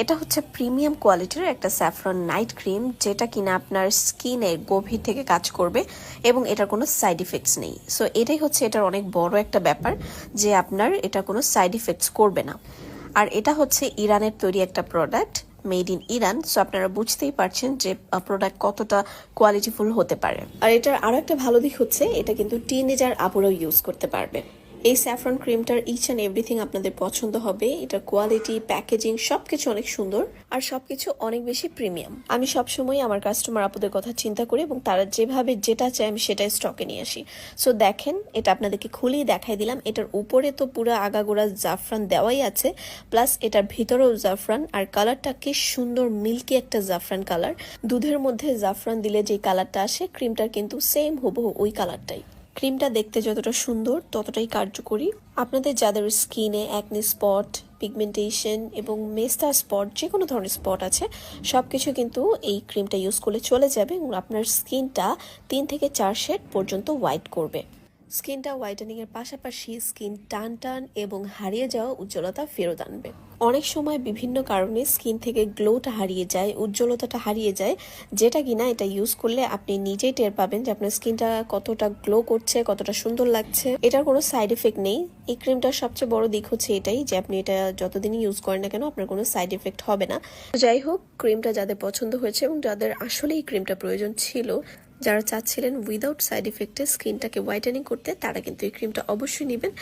এটা হচ্ছে প্রিমিয়াম কোয়ালিটির একটা স্যাফরন নাইট ক্রিম, যেটা কিনা আপনার স্কিনে গভীর থেকে কাজ করবে এবং এটার কোনো সাইড ইফেক্টস নেই। সো এটাই হচ্ছে এটার অনেক বড় একটা ব্যাপার, যে আপনার এটা কোনো সাইড ইফেক্টস করবে না। আর এটা হচ্ছে ইরানের তৈরি একটা product, made in Iran. So আপনারা বুঝতেই পারছেন যে প্রোডাক্ট কতটা কোয়ালিটিফুল হতে পারে। আর এটার আরো একটা ভালো দিক হচ্ছে এটা কিন্তু টিনেজার আপুরাও ইউজ করতে পারবে। এই স্যাফরন ক্রিমটার ইচ অ্যান্ড এভরিথিং আপনাদের পছন্দ হবে। এটার কোয়ালিটি, প্যাকেজিং সবকিছু অনেক সুন্দর আর সবকিছু অনেক বেশি প্রিমিয়াম। আমি সবসময় আমার কাস্টমার আপুদের কথা চিন্তা করি এবং তারা যেভাবে যেটা চায় আমি সেটাই স্টকে নিয়ে আসি। সো দেখেন, এটা আপনাদেরকে খুলেই দেখাই দিলাম। এটার উপরে তো পুরো আগাগোড়া জাফরান দেওয়াই আছে, প্লাস এটার ভিতরেও জাফরান। আর কালারটা কি সুন্দর, মিল্কি একটা জাফরান কালার। দুধের মধ্যে জাফরান দিলে যে কালারটা আসে, ক্রিমটার কিন্তু সেম হুবহু ওই কালারটাই। ক্রিমটা দেখতে যতটা সুন্দর ততটাই কার্যকরী। আপনাদের যাদের স্কিনে অ্যাকনি স্পট, পিগমেন্টেশন এবং মেস্তা স্পট, যে কোনো ধরনের স্পট আছে, সবকিছু কিন্তু এই ক্রিমটা ইউজ করলে চলে যাবে এবং আপনার স্কিনটা 3 থেকে 4 শেড পর্যন্ত হোয়াইট করবে। স্কিনটা হোয়াইটেনিং এর পাশাপাশি স্কিন টান টান এবং হারিয়ে যাওয়া উজ্জ্বলতা ফেরত আনবে। অনেক সময় বিভিন্ন কারণে স্কিন থেকে গ্লোটা হারিয়ে যায়, উজ্জ্বলতাটা হারিয়ে যায়, যেটা কিনা এটা ইউজ করলে আপনি নিজেই টের পাবেন যে আপনার স্কিনটা কতটা গ্লো করছে, কতটা সুন্দর লাগছে। এটার কোনো সাইড এফেক্ট নেই। এই ক্রিমটার সবচেয়ে বড় দিক হচ্ছে এটাই যে আপনি এটা যতদিনই ইউজ করেন না কেন আপনার কোনো সাইড এফেক্ট হবে না। যাই হোক, ক্রিমটা যাদের পছন্দ হয়েছে এবং যাদের আসলে এই ক্রিমটা প্রয়োজন ছিল, যারা চাচ্ছিলেন উইদাউট সাইড ইফেক্টে স্কিনটাকে হোয়াইটেনিং করতে, তারা কিন্তু এই ক্রিমটা অবশ্যই নেবেন।